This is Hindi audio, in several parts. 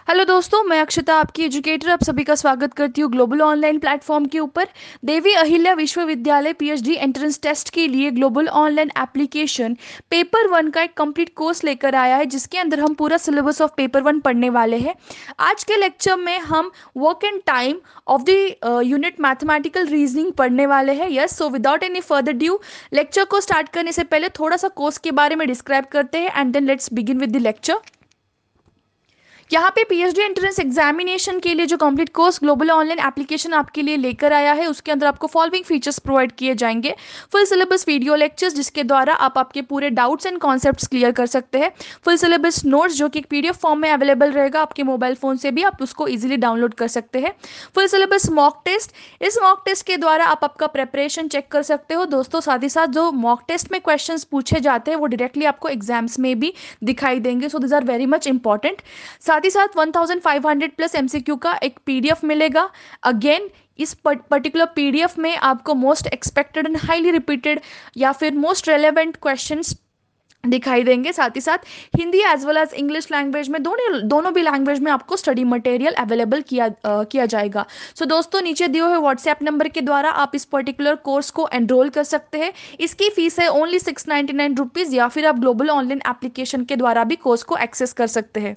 हेलो दोस्तों, मैं अक्षता आपकी एजुकेटर आप सभी का स्वागत करती हूँ ग्लोबल ऑनलाइन प्लेटफॉर्म के ऊपर। देवी अहिल्या विश्वविद्यालय पीएचडी एंट्रेंस टेस्ट के लिए global online application paper one का एक कंप्लीट कोर्स लेकर आया है, जिसके अंदर हम पूरा सिलेबस ऑफ पेपर वन पढ़ने वाले हैं। आज के लेक्चर में हम work and time of the unit mathematical reasoning पढ़ने वाले हैं। Yes, so without any further due lecture को स्टार्ट करने से पहले थोड़ा सा कोर्स के बारे में डिस्क्राइब करते हैं and then let's begin with the lecture. यहाँ पे पीएचडी एंट्रेंस एग्जामिनेशन के लिए जो complete course global online application आपके लिए लेकर आया है, उसके अंदर आपको फॉलोइंग फीचर्स प्रोवाइड किए जाएंगे। फुल सिलेबस वीडियो लेक्चर्स, जिसके द्वारा आप आपके पूरे डाउट्स एंड कॉन्सेप्ट्स क्लियर कर सकते हैं। फुल सिलेबस नोट्स, जो कि एक पीडीएफ फॉर्म में अवेलेबल रहेगा आपके मोबाइल फोन से भी आप उसको इजीली डाउनलोड कर सकते हैं। फुल सिलेबस मॉक टेस्ट, इस मॉक टेस्ट के द्वारा आप आपका प्रेपरेशन चेक कर सकते हो दोस्तों। साथ ही साथ जो मॉक टेस्ट में क्वेश्चंस पूछे जाते हैं वो डायरेक्टली आपको एग्जाम्स में भी दिखाई देंगे, so this are very much important. साथ ही साथ 1500 प्लस एमसीक्यू का एक पीडीएफ मिलेगा। अगेन इस पर्टिकुलर पीडीएफ में आपको most expected and highly repeated या फिर मोस्ट रेलेवेंट क्वेश्चंस दिखाई देंगे। साथ ही साथ Hindi as well as English language में दोनों भी लैंग्वेज में आपको स्टडी मटेरियल अवेलेबल किया जाएगा। सो दोस्तों, नीचे दिए हुए व्हाट्सएप नंबर के द्वारा आप इस पर्टिकुलर कोर्स को एनरोल कर सकते हैं। इसकी फीस है ओनली 699 रुपीज़, या फिर आप ग्लोबल ऑनलाइन एप्लीकेशन के द्वारा भी कोर्स को एक्सेस कर सकते हैं।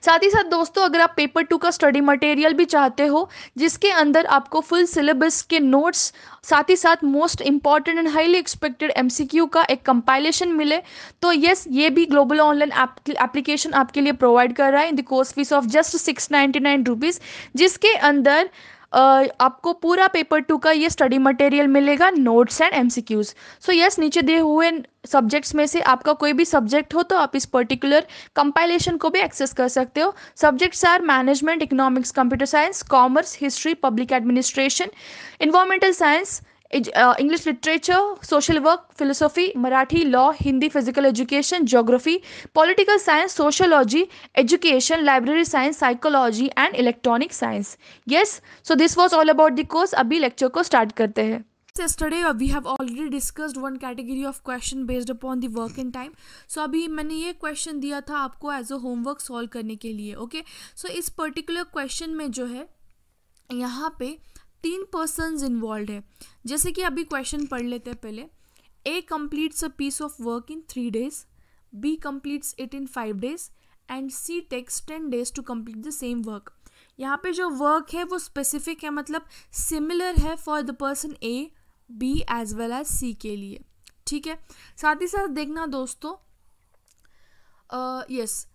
साथ ही साथ दोस्तों, अगर आप पेपर टू का स्टडी मटेरियल भी चाहते हो, जिसके अंदर आपको फुल सिलेबस के नोट्स, साथ ही साथ most important and highly expected MCQ का एक कंपाइलेशन मिले, तो यस, ये भी ग्लोबल ऑनलाइन एप्लीकेशन आपके लिए प्रोवाइड कर रहा है in the course fees of just 699 rupees, जिसके अंदर आपको पूरा पेपर टू का ये स्टडी मटेरियल मिलेगा, notes and MCQs. So yes, नीचे दिए हुए सब्जेक्ट्स में से आपका कोई भी सब्जेक्ट हो तो आप इस पर्टिकुलर कंपाइलेशन को भी एक्सेस कर सकते हो। Subjects are management, economics, computer science, commerce, history, public administration, environmental science, English literature, social work, philosophy, Marathi, law, Hindi, physical education, geography, political science, sociology, education, library science, psychology and electronic science. Yes, so this was all about the course. अभी लेक्चर को स्टार्ट करते हैं। Yesterday we have already discussed one category of question based upon the work and time. So अभी मैंने ये क्वेश्चन दिया था आपको एज अ होमवर्क सॉल्व करने के लिए। ओके, सो इस पर्टिकुलर क्वेश्चन में जो है यहाँ पे 3 पर्सन्स इन्वॉल्व है। जैसे कि अभी क्वेश्चन पढ़ लेते हैं पहले। A completes a piece of work in 3 days, B completes it in 5 days and C takes 10 days to complete the same work. यहाँ पे जो वर्क है वो स्पेसिफिक है, मतलब सिमिलर है for the person A, B as well as C के लिए। ठीक है, साथ ही साथ देखना दोस्तों, yes,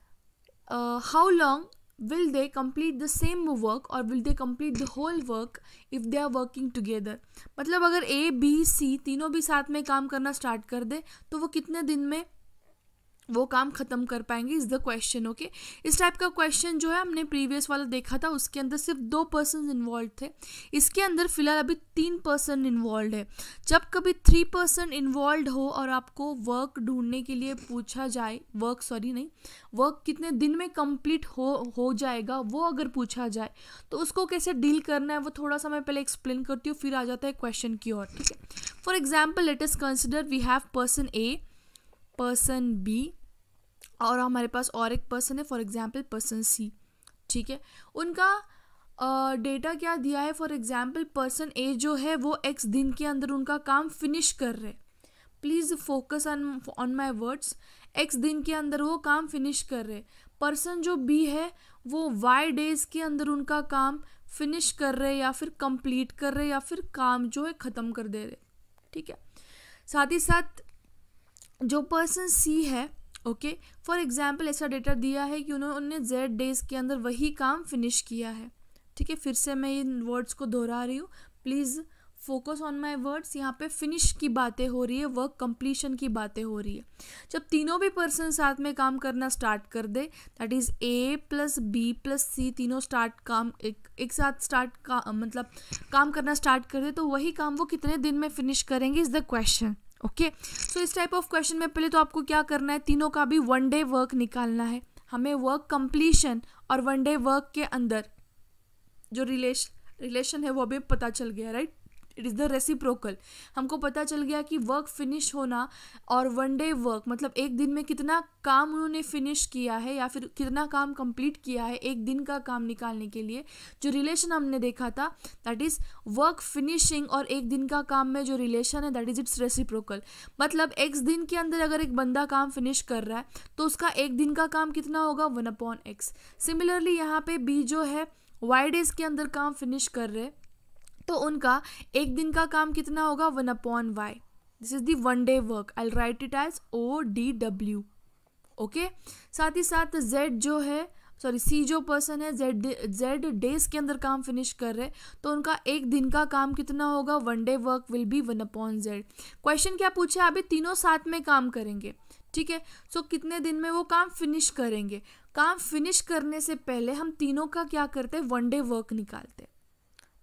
how long will they complete the same work or will they complete the whole work if they are working together। मतलब अगर A, B, C तीनों भी साथ में काम करना स्टार्ट कर दे तो वो कितने दिन में वो काम ख़त्म कर पाएंगे, इज़ द क्वेश्चन। ओके, इस टाइप का क्वेश्चन जो है हमने प्रीवियस वाला देखा था, उसके अंदर सिर्फ 2 पर्सन इन्वॉल्व थे। इसके अंदर फिलहाल अभी 3 पर्सन इन्वॉल्व है। जब कभी 3 पर्सन इन्वॉल्व हो और आपको वर्क ढूंढने के लिए पूछा जाए, वर्क कितने दिन में कंप्लीट हो जाएगा वो अगर पूछा जाए तो उसको कैसे डील करना है वो थोड़ा सा मैं पहले एक्सप्लेन करती हूँ, फिर आ जाता है क्वेश्चन की ओर। ठीक है, for example let us consider we have person A, person B और हमारे पास और एक पर्सन है, फॉर एग्जाम्पल पर्सन सी। ठीक है, उनका डेटा क्या दिया है, फॉर एग्जाम्पल पर्सन ए जो है वो x दिन के अंदर उनका काम फिनिश कर रहे। Please focus on my words, x दिन के अंदर वो काम फिनिश कर रहे। पर्सन जो बी है वो y डेज के अंदर उनका काम फिनिश कर रहे या फिर कंप्लीट कर रहे या फिर काम जो है ख़त्म कर दे रहे। ठीक है, साथ ही साथ जो पर्सन सी है, ओके, फॉर एग्जाम्पल ऐसा डेटा दिया है कि उन्होंने z डेज के अंदर वही काम फिनिश किया है। ठीक है, फिर से मैं इन वर्ड्स को दोहरा रही हूँ, please focus on my words. यहाँ पे फिनिश की बातें हो रही है, वर्क कंप्लीशन की बातें हो रही है। जब तीनों भी पर्सन साथ में काम करना स्टार्ट कर दे, that is A plus B plus C, तीनों काम एक साथ मतलब काम करना स्टार्ट कर दे, तो वही काम वो कितने दिन में फिनिश करेंगे, इज़ द क्वेश्चन। ओके, सो इस टाइप ऑफ क्वेश्चन में पहले तो आपको क्या करना है, तीनों का भी 1 डे वर्क निकालना है। हमें वर्क कंप्लीशन और 1 डे वर्क के अंदर जो रिलेशन है वो भी पता चल गया, right. It is the reciprocal. हमको पता चल गया कि वर्क फिनिश होना और वन डे वर्क मतलब एक दिन में कितना काम उन्होंने फिनिश किया है या फिर कितना काम कंप्लीट किया है एक दिन का काम निकालने के लिए। जो रिलेशन हमने देखा था दैट इज़ वर्क फिनिशिंग और एक दिन का काम में जो रिलेशन है दैट इज़ इट्स रेसिप्रोकल। मतलब एक्स दिन के अंदर अगर एक बंदा काम फिनिश कर रहा है तो उसका एक दिन का काम कितना होगा 1/x। सिमिलरली यहाँ पे बी जो है वाई डेज के अंदर काम फिनिश कर रहे तो उनका एक दिन का काम कितना होगा 1/y। This is the one day work. I write it as ODW। Okay, साथ ही साथ जेड जो है सी जो पर्सन है जेड डेज के अंदर काम फिनिश कर रहे तो उनका एक दिन का काम कितना होगा 1 day work will be 1/z। Question क्या पूछा अभी, तीनों साथ में काम करेंगे, ठीक है। सो कितने दिन में वो काम फिनिश करेंगे। काम फिनिश करने से पहले हम तीनों का क्या करते हैं 1 डे वर्क निकालते।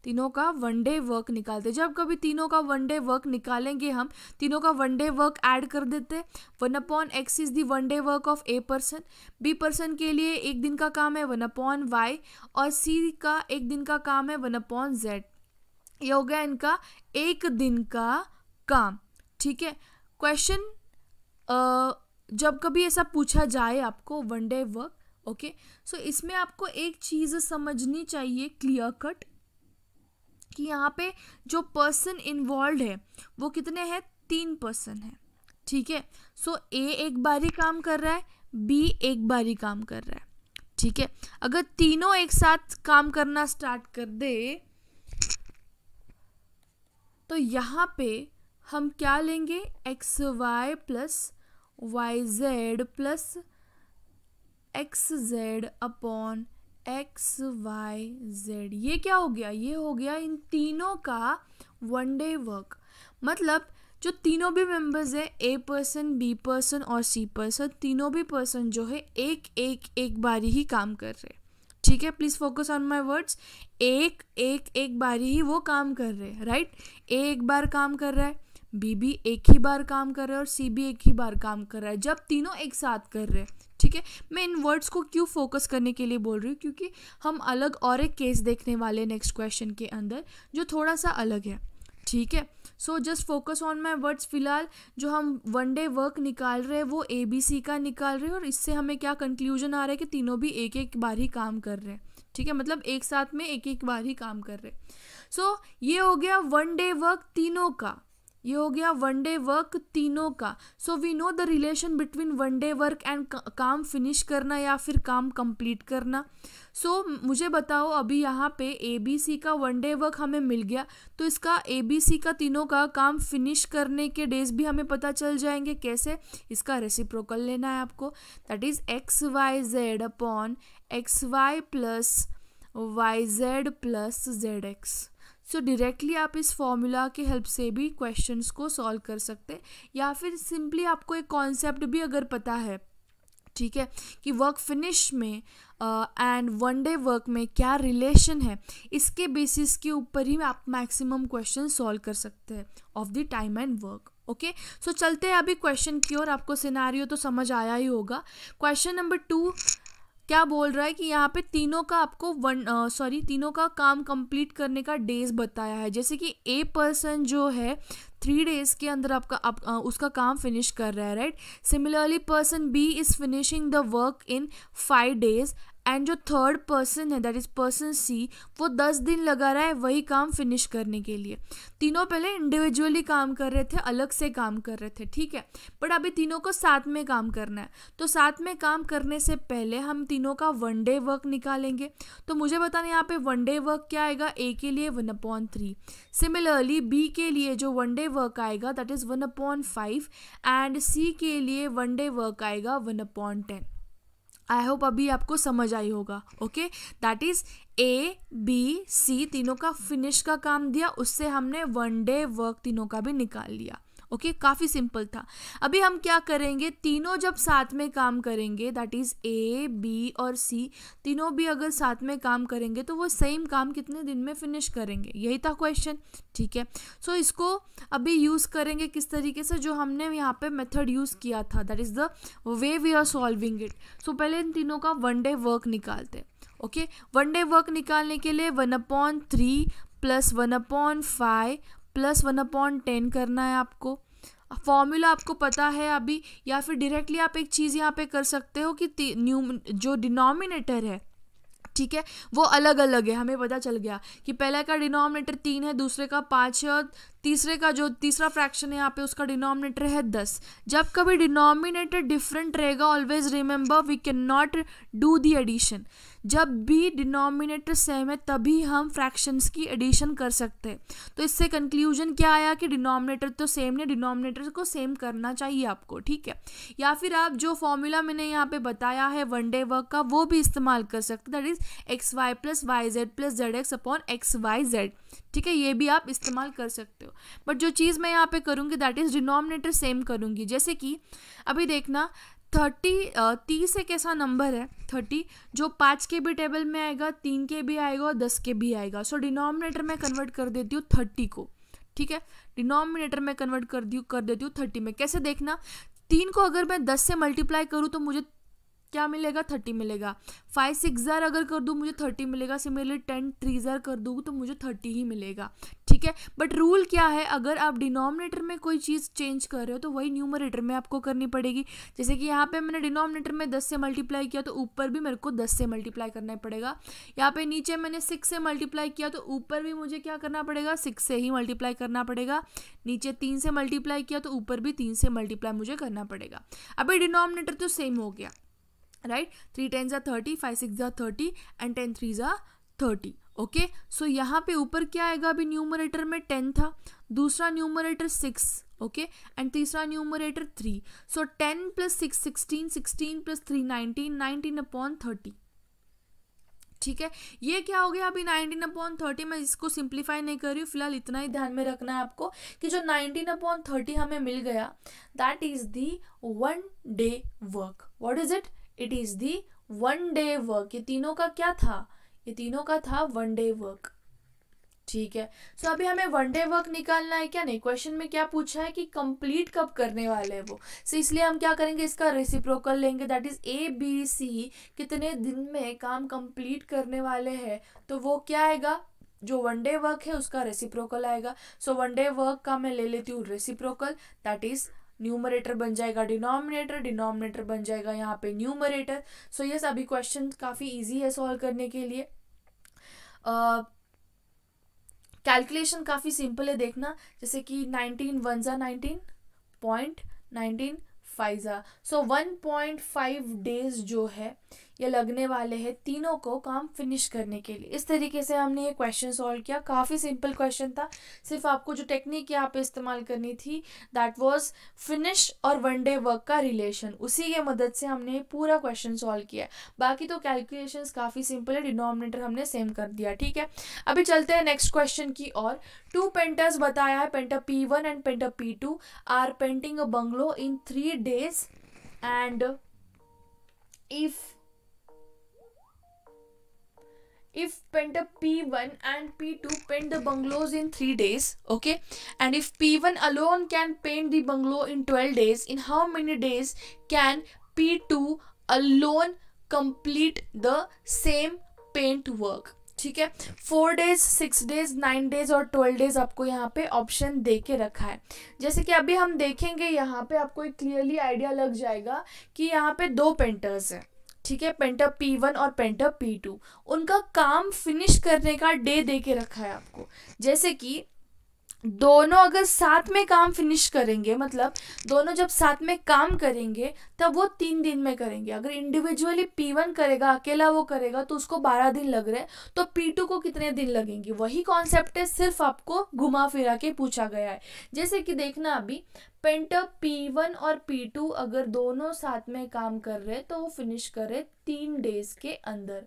तीनों का 1 डे वर्क निकालते। जब कभी तीनों का 1 डे वर्क निकालेंगे हम तीनों का 1 डे वर्क ऐड कर देते। 1/x is the 1 day work of a person. B person के लिए एक दिन का काम है 1/y और सी का एक दिन का काम है 1/z। ये हो गया इनका एक दिन का काम, ठीक है। क्वेश्चन जब कभी ऐसा पूछा जाए आपको 1 डे वर्क, ओके, सो इसमें आपको एक चीज़ समझनी चाहिए क्लियर कट कि यहाँ पे जो पर्सन इन्वॉल्व है वो कितने हैं, 3 पर्सन है, ठीक है। सो ए एक बारी काम कर रहा है, बी एक बारी काम कर रहा है, ठीक है। अगर तीनों एक साथ काम करना स्टार्ट कर दे तो यहाँ पे हम क्या लेंगे XY plus YZ plus XZ upon XYZ। ये क्या हो गया, ये हो गया इन तीनों का 1 डे वर्क। मतलब जो तीनों भी मेंबर्स है ए पर्सन बी पर्सन और सी पर्सन, तीनों भी पर्सन जो है एक बारी ही काम कर रहे, ठीक है। Please focus on my words. एक बारी ही वो काम कर रहे हैं, राइट। ए एक बार काम कर रहा है, बी भी एक ही बार काम कर रहा है और सी भी एक ही बार काम कर रहा है जब तीनों एक साथ कर रहे हैं, ठीक है। मैं इन वर्ड्स को क्यों फोकस करने के लिए बोल रही हूँ क्योंकि हम अलग और एक केस देखने वाले नेक्स्ट क्वेश्चन के अंदर जो थोड़ा सा अलग है, ठीक है। So just focus on my words. फिलहाल जो हम 1 डे वर्क निकाल रहे हैं वो ABC का निकाल रहे हैं और इससे हमें क्या कंक्लूजन आ रहा है कि तीनों भी एक बार ही काम कर रहे हैं, ठीक है। मतलब एक साथ में एक बार ही काम कर रहे हैं। सो ये हो गया 1 डे वर्क तीनों का, ये हो गया 1 डे वर्क तीनों का। So we know the relation between 1 day work and काम फिनिश करना या फिर काम कंप्लीट करना। सो मुझे बताओ अभी यहाँ पे ABC का 1 डे वर्क हमें मिल गया तो इसका ABC का तीनों का काम फिनिश करने के डेज भी हमें पता चल जाएंगे। कैसे, इसका रेसिप्रोकल लेना है आपको, that is XYZ upon XY plus YZ plus ZX। So directly आप इस फॉर्मूला के हेल्प से भी क्वेश्चंस को सॉल्व कर सकते हैं या फिर सिंपली आपको एक कॉन्सेप्ट भी अगर पता है, ठीक है, कि वर्क फिनिश में एंड 1 डे वर्क में क्या रिलेशन है, इसके बेसिस के ऊपर ही आप मैक्सिमम क्वेश्चन सॉल्व कर सकते हैं of the time and work. Okay, so चलते हैं अभी क्वेश्चन की ओर। आपको सिनेरियो तो समझ आया ही होगा। क्वेश्चन नंबर 2 क्या बोल रहा है कि यहाँ पे तीनों का आपको तीनों का काम कंप्लीट करने का डेज बताया है। जैसे कि ए पर्सन जो है 3 डेज के अंदर उसका काम फिनिश कर रहा है, right. Similarly person B is finishing the work in 5 days and जो थर्ड पर्सन है दैट इज पर्सन सी वो 10 दिन लगा रहा है वही काम फिनिश करने के लिए। तीनों पहले इंडिविजुअली काम कर रहे थे, अलग से काम कर रहे थे, ठीक है, बट अभी तीनों को साथ में काम करना है। तो साथ में काम करने से पहले हम तीनों का 1 डे वर्क निकालेंगे। तो मुझे बताना यहाँ पे 1 डे वर्क क्या आएगा, ए के लिए 1/3। सिमिलरली बी के लिए जो 1 डे वर्क आएगा दैट इज 1/5 एंड सी के लिए 1 डे वर्क आएगा 1/10। आई होप अभी आपको समझ आई होगा। ओके, दैट इज ABC तीनों का फिनिश का काम दिया, उससे हमने 1 डे वर्क तीनों का भी निकाल लिया। ओके, काफ़ी सिंपल था। अभी हम क्या करेंगे, तीनों जब साथ में काम करेंगे दैट इज A, B और C तीनों भी अगर साथ में काम करेंगे तो वो सेम काम कितने दिन में फिनिश करेंगे, यही था क्वेश्चन, ठीक है। सो इसको अभी यूज़ करेंगे किस तरीके से, जो हमने यहाँ पे मेथड यूज़ किया था, that is the way we are solving it. So पहले इन तीनों का 1 डे वर्क निकालते। ओके, 1 डे वर्क निकालने के लिए 1/3 प्लस 1/5 प्लस 1/10 करना है आपको। फॉर्मूला आपको पता है अभी, या फिर डायरेक्टली आप एक चीज़ यहाँ पे कर सकते हो कि जो डिनोमिनेटर है, ठीक है, वो अलग अलग है। हमें पता चल गया कि पहले का डिनोमिनेटर 3 है, दूसरे का 5 है, और तीसरे का जो तीसरा फ्रैक्शन है यहाँ पे उसका डिनोमिनेटर है 10। जब कभी डिनोमिनेटर डिफरेंट रहेगा, always remember we can not do the addition. जब भी डिनोमिनेटर सेम है तभी हम फ्रैक्शंस की एडिशन कर सकते हैं। तो इससे कंक्लूजन क्या आया कि डिनोमिनेटर तो सेम नहीं, डिनोमिनेटर को सेम करना चाहिए आपको, ठीक है। या फिर आप जो फॉर्मूला मैंने यहाँ पे बताया है वन डे वर्क का, वो भी इस्तेमाल कर सकते हैं, that is XY + YZ + ZX upon XYZ, ठीक है, ये भी आप इस्तेमाल कर सकते हो। बट जो चीज़ मैं यहाँ पे करूँगी दैट इज डिनोमिनेटर सेम करूँगी। जैसे कि अभी देखना 30 एक ऐसा नंबर है 30 जो 5 के भी टेबल में आएगा, 3 के भी आएगा और 10 के भी आएगा। सो डिनोमिनेटर में कन्वर्ट कर देती हूँ 30 को, ठीक है, डिनोमिनेटर में कन्वर्ट कर देती हूँ 30 में। कैसे देखना, 3 को अगर मैं 10 से मल्टीप्लाई करूँ तो मुझे क्या मिलेगा, 30 मिलेगा। 5 6 जार अगर कर दूँ मुझे 30 मिलेगा। सिमिलरली 10 3 जार कर दूँ तो मुझे 30 ही मिलेगा, ठीक है। बट रूल क्या है, अगर आप डिनोमिनेटर में कोई चीज़ चेंज कर रहे हो तो वही न्यूमरेटर में आपको करनी पड़ेगी। जैसे कि यहाँ पे मैंने डिनोमिनेटर में 10 से मल्टीप्लाई किया तो ऊपर भी मेरे को 10 से मल्टीप्लाई करना पड़ेगा। यहाँ पे नीचे मैंने 6 से मल्टीप्लाई किया तो ऊपर भी मुझे क्या करना पड़ेगा, 6 से ही मल्टीप्लाई करना पड़ेगा। नीचे 3 से मल्टीप्लाई किया तो ऊपर भी 3 से मल्टीप्लाई मुझे करना पड़ेगा। अभी डिनोमिनेटर तो सेम हो गया, right. 3 10 are 30, 5 6 are 30 and 10 3 are 30, okay. सो यहाँ पे ऊपर क्या आएगा, अभी न्यूमरेटर में 10 था, दूसरा न्यूमरेटर 6, ओके, एंड तीसरा न्यूमरेटर 3। सो 10 + 6 16, 16 + 3 19, 19/30, ठीक है। ये क्या हो गया, अभी 19/30 मैं इसको सिंप्लीफाई नहीं कर रही हूँ, फिलहाल इतना ही ध्यान में रखना है आपको कि जो 19/30 हमें मिल गया that is the one day work. What is it, it is the one day work. ये तीनों का क्या था, ये तीनों का था वन डे वर्क, ठीक है। सो अभी हमें वन डे वर्क निकालना है क्या, नहीं, क्वेश्चन में क्या पूछा है कि कंप्लीट कब करने वाले हैं वो। सो इसलिए हम क्या करेंगे, इसका रेसिप्रोकल लेंगे, दैट इज ABC कितने दिन में काम कंप्लीट करने वाले हैं, तो वो क्या आएगा, जो वन डे वर्क है उसका रेसिप्रोकल आएगा। सो वन डे वर्क का मैं ले लेती हूँ रेसिप्रोकल, दैट इज न्यूमरेटर बन जाएगा डिनोमिनेटर, डिनोमिनेटर बन जाएगा यहाँ पे न्यूमरेटर। सो ये सभी क्वेश्चन काफ़ी इजी है सॉल्व करने के लिए। कैलकुलेशन काफ़ी सिंपल है, देखना, जैसे कि 19 1 ज़ा 19 0.19 5 ज़ा। सो 1.5 डेज जो है ये लगने वाले हैं तीनों को काम फिनिश करने के लिए। इस तरीके से हमने ये क्वेश्चन सॉल्व किया, काफ़ी सिंपल क्वेश्चन था। सिर्फ आपको जो टेक्निक यहाँ पे इस्तेमाल करनी थी दैट वाज फिनिश और वन डे वर्क का रिलेशन, उसी के मदद से हमने ये पूरा क्वेश्चन सॉल्व किया। बाकी तो कैलकुलेशंस काफ़ी सिंपल है, डिनोमिनेटर हमने सेम कर दिया, ठीक है। अभी चलते हैं नेक्स्ट क्वेश्चन की और। 2 पेंटर्स बताया है, painter P1 and painter P2 are painting a bungalow in 3 days and if painter P1 and P2 paint the bungalows in 3 days, okay, and if P1 alone can paint the bungalow in 12 days, in how many days can P2 alone complete the same paint work, ठीक है। 4 days, 6 days, 9 days और 12 days आपको यहाँ पे ऑप्शन दे के रखा है। जैसे कि अभी हम देखेंगे यहाँ पे आपको एक क्लियरली आइडिया लग जाएगा कि यहाँ पे 2 पेंटर्स हैं, ठीक है, पेंटर P1 और पेंटर P2, उनका काम फिनिश करने का डे दे के रखा है आपको। जैसे कि दोनों अगर साथ में काम फिनिश करेंगे, मतलब दोनों जब साथ में काम करेंगे तब वो 3 दिन में करेंगे। अगर इंडिविजुअली P1 करेगा, अकेला वो करेगा तो उसको 12 दिन लग रहे हैं, तो P2 को कितने दिन लगेंगे, वही कॉन्सेप्ट है, सिर्फ आपको घुमा फिरा के पूछा गया है। जैसे कि देखना, अभी पेंटर P1 और P2 अगर दोनों साथ में काम कर रहे हैं तो वो फिनिश कर रहे 3 डेज के अंदर।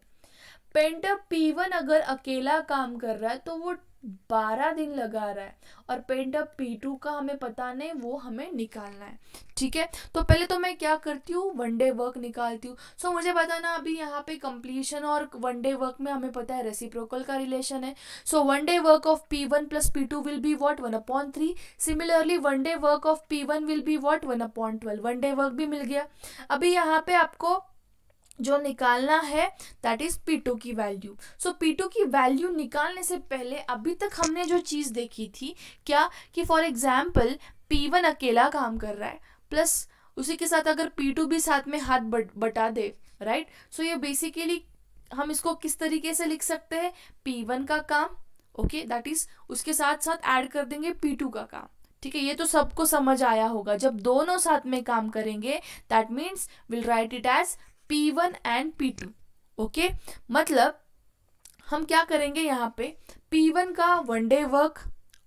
पेंटर P1 अगर अकेला काम कर रहा है तो वो 12 दिन लगा रहा है, और पेंटर P2 का हमें पता नहीं, वो हमें निकालना है, ठीक है। तो पहले तो मैं क्या करती हूँ, वन डे वर्क निकालती हूँ। सो मुझे बताना, अभी यहाँ पे कंप्लीशन और वन डे वर्क में हमें पता है रेसिप्रोकल का रिलेशन है। So one day work of P1 + P2 will be what, 1/3। Similarly one day work of P1 will be what, 1/12। One day work भी मिल गया। अभी यहाँ पे आपको जो निकालना है दैट इज P2 की वैल्यू। सो P2 की वैल्यू निकालने से पहले अभी तक हमने जो चीज़ देखी थी क्या, कि फॉर एग्जाम्पल P1 अकेला काम कर रहा है प्लस उसी के साथ अगर P2 भी साथ में हाथ बटा दे, राइट। सो ये बेसिकली हम इसको किस तरीके से लिख सकते हैं, P1 का काम, ओके, दैट इज उसके साथ साथ ऐड कर देंगे P2 का काम। ठीक है, ये तो सबको समझ आया होगा। जब दोनों साथ में काम करेंगे that means will write it as P1 and P2, okay. मतलब हम क्या करेंगे यहाँ पे, P1 का वन डे वर्क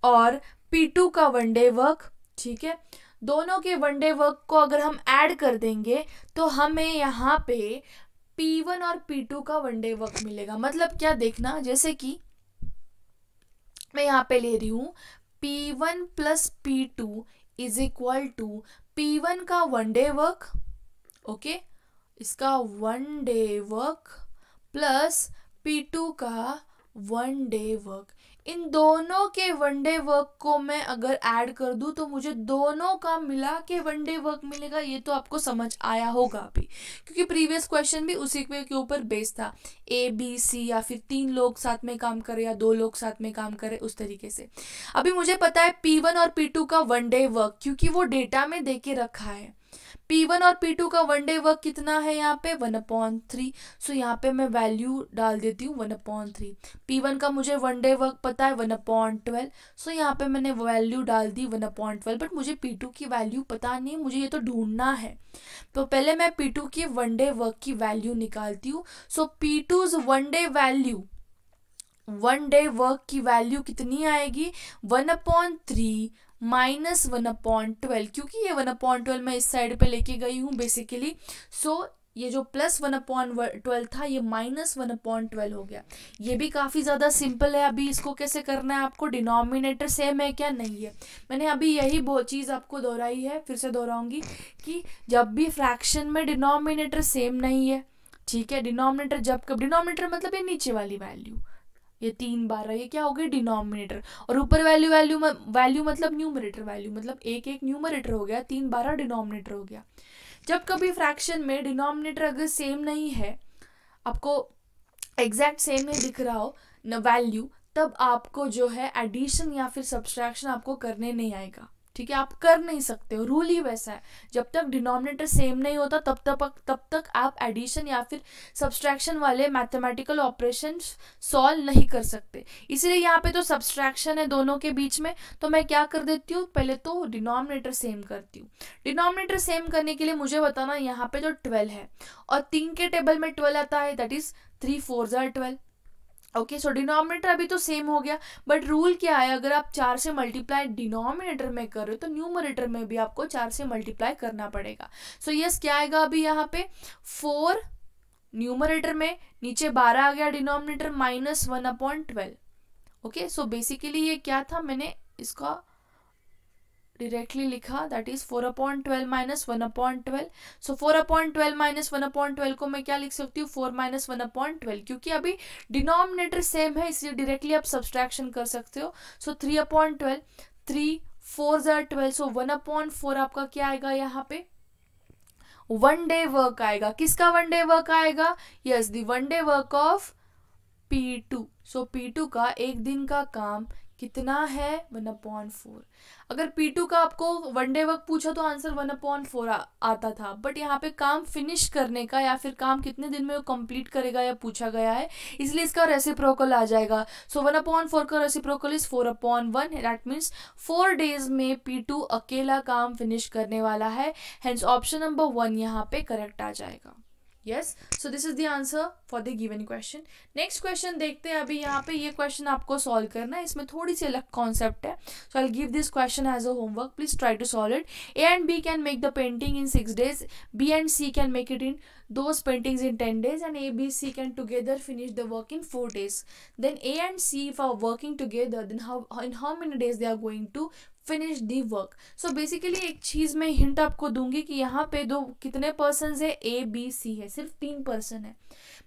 और P2 का वन डे वर्क, ठीक है, दोनों के वन डे वर्क को अगर हम ऐड कर देंगे तो हमें यहाँ पे P1 और P2 का वन डे वर्क मिलेगा। मतलब क्या, देखना, जैसे कि मैं यहाँ पे ले रही हूँ P1 plus P2 is equal to P1 का वन डे वर्क, ओके, इसका one day work plus P2 का वन डे वर्क। इन दोनों के वन डे वर्क को मैं अगर ऐड कर दूं तो मुझे दोनों का मिला के वन डे वर्क मिलेगा। ये तो आपको समझ आया होगा अभी, क्योंकि प्रीवियस क्वेश्चन भी उसी के ऊपर बेस्ड था, ABC या फिर 3 लोग साथ में काम करे या 2 लोग साथ में काम करे, उस तरीके से। अभी मुझे पता है P1 और P2 का वन डे वर्क, क्योंकि वो डेटा में दे के रखा है। P1 और P2 का वन डे वर्क कितना है यहाँ पे 1/3। सो यहाँ पे मैं वैल्यू डाल देती हूँ 1/3। P1 का मुझे वन डे वर्क पता है 1/12। सो यहाँ पे मैंने वैल्यू डाल दी 1/12, बट मुझे P2 की वैल्यू पता नहीं, मुझे ये तो ढूंढना है। तो पहले मैं P2 की वन डे वर्क की वैल्यू निकालती हूँ। सो P2's one day value, one day work की वैल्यू कितनी आएगी 1/3 माइनस 1/12, क्योंकि ये 1/12 मैं इस साइड पे लेके गई हूँ बेसिकली। सो ये जो प्लस 1/12 था ये माइनस 1/12 हो गया। ये भी काफ़ी ज़्यादा सिंपल है। अभी इसको कैसे करना है आपको, डिनोमिनेटर सेम है क्या, नहीं है। मैंने अभी यही चीज़ आपको दोहराई है, फिर से दोहराऊंगी कि जब भी फ्रैक्शन में डिनोमिनेटर सेम नहीं है, ठीक है, डिनोमिनेटर जब कब, डिनोमिनेटर मतलब ये नीचे वाली वैल्यू, ये 3/12 ये क्या हो गई डिनोमिनेटर, और ऊपर वैल्यू वैल्यू मतलब न्यूमरेटर वैल्यू, मतलब एक न्यूमरेटर हो गया, 3/12 डिनोमिनेटर हो गया। जब कभी फ्रैक्शन में डिनोमिनेटर अगर सेम नहीं है, आपको एग्जैक्ट सेम नहीं दिख रहा हो न वैल्यू, तब आपको जो है एडिशन या फिर सब्सट्रैक्शन आपको करने नहीं आएगा। ठीक है, आप कर नहीं सकते हो, रूल ही वैसा है। जब तक डिनोमिनेटर सेम नहीं होता तब तक आप एडिशन या फिर सब्सट्रैक्शन वाले मैथमेटिकल ऑपरेशंस सॉल्व नहीं कर सकते। इसलिए यहाँ पे तो सब्सट्रैक्शन है दोनों के बीच में, तो मैं क्या कर देती हूँ, पहले तो डिनोमिनेटर सेम करती हूँ। डिनोमिनेटर सेम करने के लिए मुझे बताना यहाँ पे जो 12 है और 3 के टेबल में 12 आता है, that is 3 4 12। Okay, so denominator अभी तो सेम हो गया, बट रूल क्या है, अगर आप 4 से मल्टीप्लाई डिनोमिनेटर में कर रहे हो तो न्यूमरेटर में भी आपको 4 से मल्टीप्लाई करना पड़ेगा। सो यस, क्या आएगा अभी यहाँ पे 4 न्यूमरेटर में, नीचे 12 आ गया denominator, minus 1/12। Okay, so basically ये क्या था, मैंने इसका डायरेक्टली लिखा, that is 4/12 minus 1/12। So 4/12 minus 1/12 को मैं क्या लिख सकती हूँ, 4 माइनस 1/12, क्योंकि अभी डिनोमिनेटर सेम है इसलिए डायरेक्टली आप सब्सट्रैक्शन कर सकते हो। सो 3/12, 3 4 12, सो 1/4 आपका क्या आएगा यहाँ पे, वन डे वर्क आएगा। किसका वन डे वर्क आएगा, yes, the one day work of P2। So P2 का एक दिन का काम कितना है 1/4। अगर P2 का आपको वन डे वर्क पूछा तो आंसर 1/4 आता था, बट यहाँ पे काम फिनिश करने का या फिर काम कितने दिन में वो कंप्लीट करेगा या पूछा गया है, इसलिए इसका रेसिप्रोकल आ जाएगा। सो 1/4 का reciprocal is 4/1, that means 4 days में P2 अकेला काम फिनिश करने वाला है। हेंस ऑप्शन नंबर 1 यहाँ पे करेक्ट आ जाएगा। Yes, so this is the answer for the given question. Next question देखते हैं। अभी यहाँ पे ये क्वेश्चन आपको सॉल्व करना है, इसमें थोड़ी सी अलग कॉन्सेप्ट है। So I give this question as a homework, please try to solve it. A and B can make the painting in 6 days, B and C can make it in those paintings in 10 days, and A, B, C can together finish the work in 4 days. Then A and C, if are working together, then in how many days they are going to finish the work. So basically एक चीज़ मैं हिंट आपको दूंगी कि यहाँ पे दो कितने पर्सन है, ए बी सी है, सिर्फ 3 पर्सन है,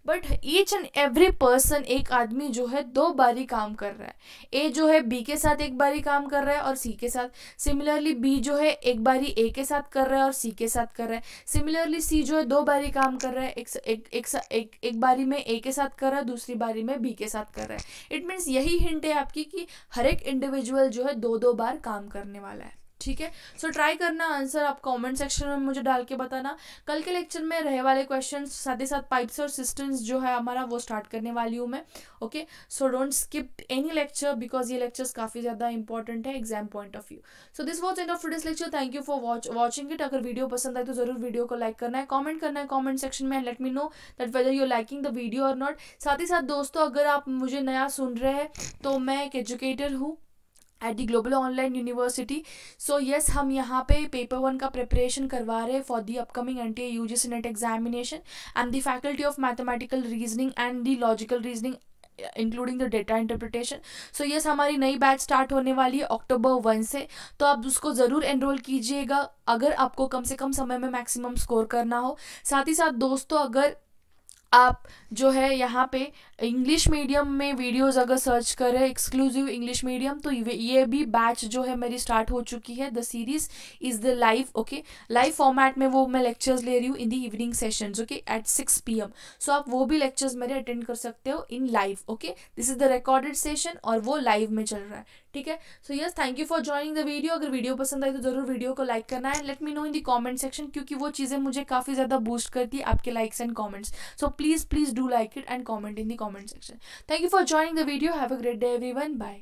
but each and every person, एक आदमी जो है 2 बारी काम कर रहा है। ए जो है बी के साथ एक बारी काम कर रहा है और सी के साथ, सिमिलरली बी जो है एक बारी ए के साथ कर रहा है और सी के साथ कर रहा है, सिमिलरली सी जो है 2 बारी काम कर रहा है, एक बारी में ए के साथ कर रहा है, दूसरी बारी में बी के साथ कर रहा है। इट मीन्स यही हिंट है आपकी कि हर एक इंडिविजुअल जो है 2-2 बार काम करने वाला है। ठीक है, सो ट्राई करना आंसर आप कमेंट सेक्शन में मुझे डाल के बताना। कल के लेक्चर में रहे वाले क्वेश्चंस, साथ ही साथ पाइप्स और सिस्टम्स जो है हमारा वो स्टार्ट करने वाली हूँ मैं। Okay, so don't skip any lecture because ये लेक्चर्स काफ़ी ज़्यादा इंपॉर्टेंट है exam point of view. So this was end of today's lecture. Thank you for watching it. अगर वीडियो पसंद आए तो जरूर वीडियो को लाइक करना है, कॉमेंट करना है कॉमेंट सेक्शन में, let me know that whether you liking the video और नॉट। साथ ही साथ दोस्तों, अगर आप मुझे नया सुन रहे हैं तो मैं एक एजुकेटर हूँ at the global online university. So yes, हम यहाँ पे पेपर 1 का प्रिपरेशन करवा रहे हैं for the upcoming NTA UGC net examination and the faculty of mathematical reasoning and the logical reasoning including the data interpretation. So yes, हमारी नई बैच स्टार्ट होने वाली है October 1 से, तो आप उसको ज़रूर एनरोल कीजिएगा अगर आपको कम से कम समय में मैक्सिमम स्कोर करना हो। साथ ही साथ दोस्तों, अगर आप जो है यहाँ पे इंग्लिश मीडियम में वीडियोस अगर सर्च करें, एक्सक्लूसिव इंग्लिश मीडियम, तो ये भी बैच जो है मेरी स्टार्ट हो चुकी है। The series is the live, okay, live format में वो मैं लेक्चर्स ले रही हूँ in the evening sessions, okay, at 6 PM। So आप वो भी लेक्चर्स मेरे अटेंड कर सकते हो in live, okay. This is the recorded session और वो लाइव में चल रहा है, ठीक है। So yes, thank you for joining the video. अगर वीडियो पसंद आई तो ज़रूर वीडियो को लाइक करना है, let me know in the comment section, क्योंकि वो चीज़ें मुझे काफ़ी ज़्यादा बूस्ट करती है, आपके likes and comments. So please do like it and comment in the comment section. Thank you for joining the video. Have a great day everyone. Bye.